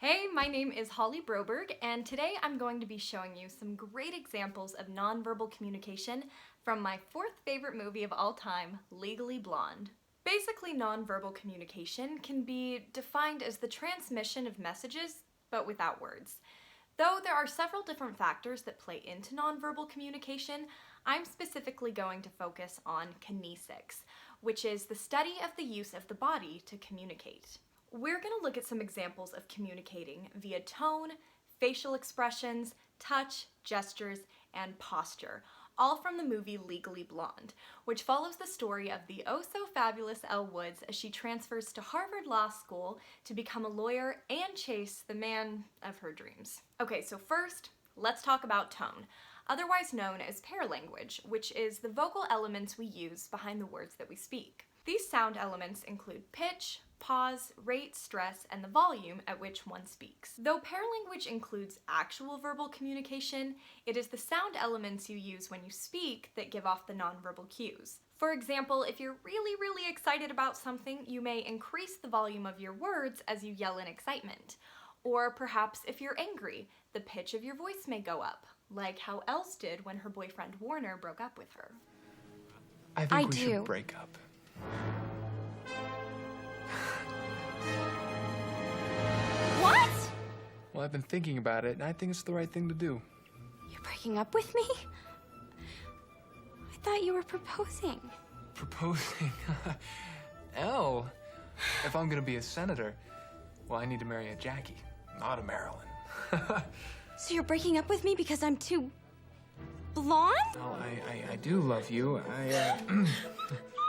Hey, my name is Holly Broberg, and today I'm going to be showing you some great examples of nonverbal communication from my fourth favorite movie of all time, Legally Blonde. Basically, nonverbal communication can be defined as the transmission of messages, but without words. Though there are several different factors that play into nonverbal communication, I'm specifically going to focus on kinesics, which is the study of the use of the body to communicate. We're going to look at some examples of communicating via tone, facial expressions, touch, gestures, and posture, all from the movie Legally Blonde, which follows the story of the oh-so-fabulous Elle Woods as she transfers to Harvard Law School to become a lawyer and chase the man of her dreams. Okay, so first, let's talk about tone, otherwise known as paralanguage, which is the vocal elements we use behind the words that we speak. These sound elements include pitch, pause, rate, stress, and the volume at which one speaks. Though paralanguage includes actual verbal communication, it is the sound elements you use when you speak that give off the nonverbal cues. For example, if you're really excited about something, you may increase the volume of your words as you yell in excitement. Or perhaps if you're angry, the pitch of your voice may go up, like how Else did when her boyfriend Warner broke up with her. I think we should break up. What? Well, I've been thinking about it, and I think it's the right thing to do. You're breaking up with me? I thought you were proposing. Proposing? Elle, if I'm gonna be a senator, well, I need to marry a Jackie, not a Marilyn. So you're breaking up with me because I'm too blonde? Well, I do love you.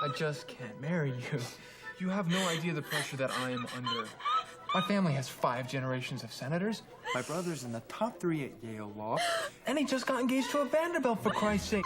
I just can't marry you. You have no idea the pressure that I am under. My family has 5 generations of senators. My brother's in the top 3 at Yale Law, and he just got engaged to a Vanderbilt, for Christ's sake.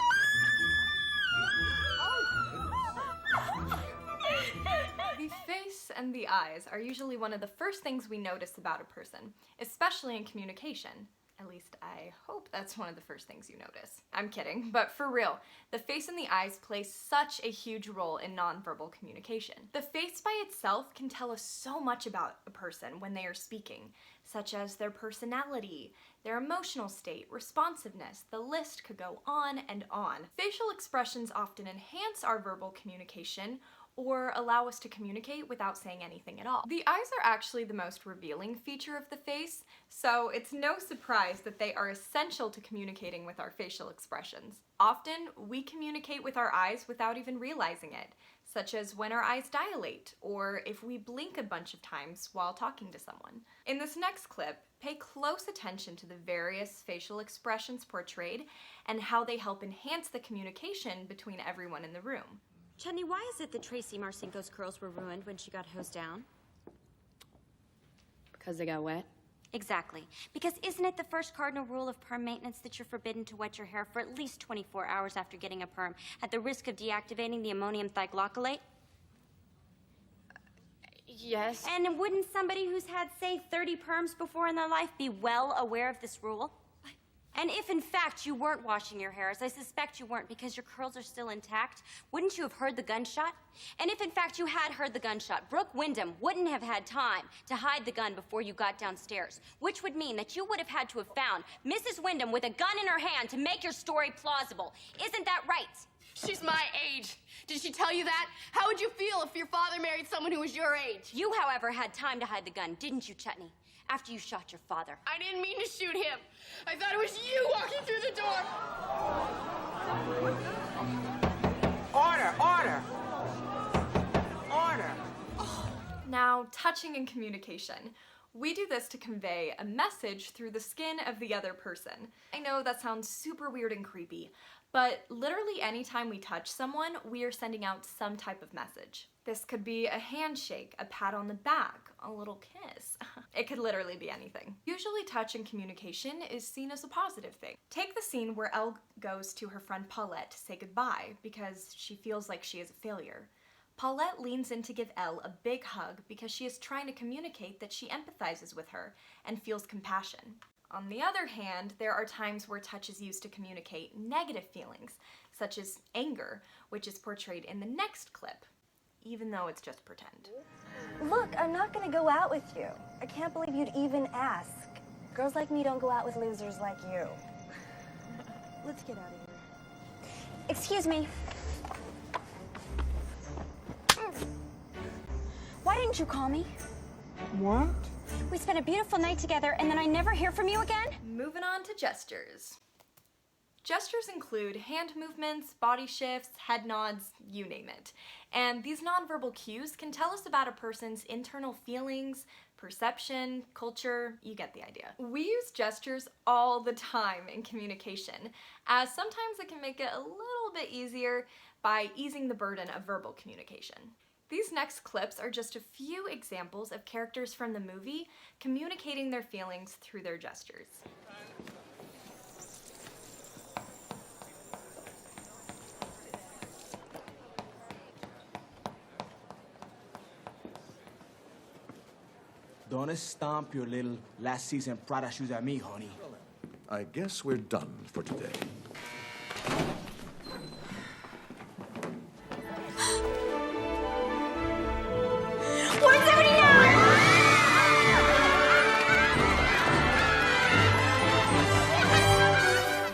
The face and the eyes are usually one of the first things we notice about a person, especially in communication. At least I hope that's one of the first things you notice. I'm kidding, but for real, the face and the eyes play such a huge role in nonverbal communication. The face by itself can tell us so much about a person when they are speaking, such as their personality, their emotional state, responsiveness. The list could go on and on. Facial expressions often enhance our verbal communication or allow us to communicate without saying anything at all. The eyes are actually the most revealing feature of the face, so it's no surprise that they are essential to communicating with our facial expressions. Often, we communicate with our eyes without even realizing it, such as when our eyes dilate, or if we blink a bunch of times while talking to someone. In this next clip, pay close attention to the various facial expressions portrayed and how they help enhance the communication between everyone in the room. Chutney, why is it that Tracy Marcinko's curls were ruined when she got hosed down? Because they got wet? Exactly. Because isn't it the first cardinal rule of perm maintenance that you're forbidden to wet your hair for at least 24 hours after getting a perm, at the risk of deactivating the ammonium thioglycolate? Yes. And wouldn't somebody who's had, say, 30 perms before in their life be well aware of this rule? And if, in fact, you weren't washing your hair, as I suspect you weren't because your curls are still intact, wouldn't you have heard the gunshot? And if, in fact, you had heard the gunshot, Brooke Wyndham wouldn't have had time to hide the gun before you got downstairs, which would mean that you would have had to have found Mrs. Wyndham with a gun in her hand to make your story plausible. Isn't that right? She's my age. Did she tell you that? How would you feel if your father married someone who was your age? You, however, had time to hide the gun, didn't you, Chutney? After you shot your father. I didn't mean to shoot him. I thought it was you walking through the door. Order, order. Order. Now, touching and communication. We do this to convey a message through the skin of the other person. I know that sounds super weird and creepy, but literally anytime we touch someone, we are sending out some type of message. This could be a handshake, a pat on the back, a little kiss. It could literally be anything. Usually touch and communication is seen as a positive thing. Take the scene where Elle goes to her friend Paulette to say goodbye because she feels like she is a failure. Paulette leans in to give Elle a big hug because she is trying to communicate that she empathizes with her and feels compassion. On the other hand, there are times where touch is used to communicate negative feelings, such as anger, which is portrayed in the next clip, even though it's just pretend. Look, I'm not gonna go out with you. I can't believe you'd even ask. Girls like me don't go out with losers like you. Let's get out of here. Excuse me. Why didn't you call me? What? We spent a beautiful night together, and then I never hear from you again? Moving on to gestures. Gestures include hand movements, body shifts, head nods, you name it. And these nonverbal cues can tell us about a person's internal feelings, perception, culture, you get the idea. We use gestures all the time in communication, as sometimes it can make it a little bit easier by easing the burden of verbal communication. These next clips are just a few examples of characters from the movie communicating their feelings through their gestures. Don't stomp your little last season Prada shoes at me, honey. I guess we're done for today.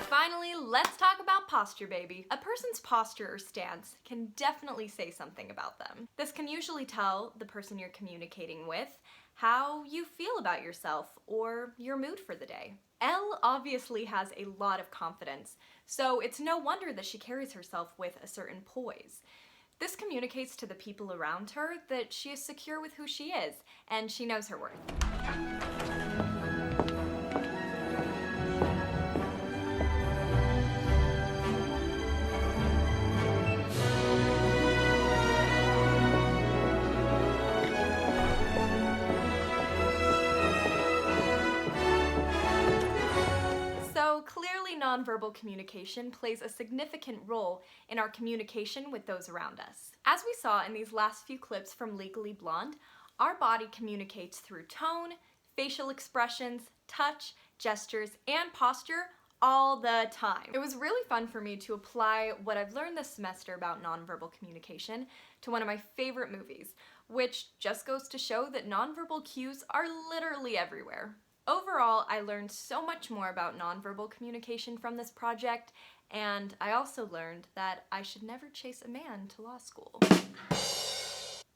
Finally, let's talk about posture, baby. A person's posture or stance can definitely say something about them. This can usually tell the person you're communicating with how you feel about yourself or your mood for the day. Elle obviously has a lot of confidence, so it's no wonder that she carries herself with a certain poise. This communicates to the people around her that she is secure with who she is, and she knows her worth. So clearly, nonverbal communication plays a significant role in our communication with those around us. As we saw in these last few clips from Legally Blonde, our body communicates through tone, facial expressions, touch, gestures, and posture all the time. It was really fun for me to apply what I've learned this semester about nonverbal communication to one of my favorite movies, which just goes to show that nonverbal cues are literally everywhere. Overall, I learned so much more about nonverbal communication from this project, and I also learned that I should never chase a man to law school.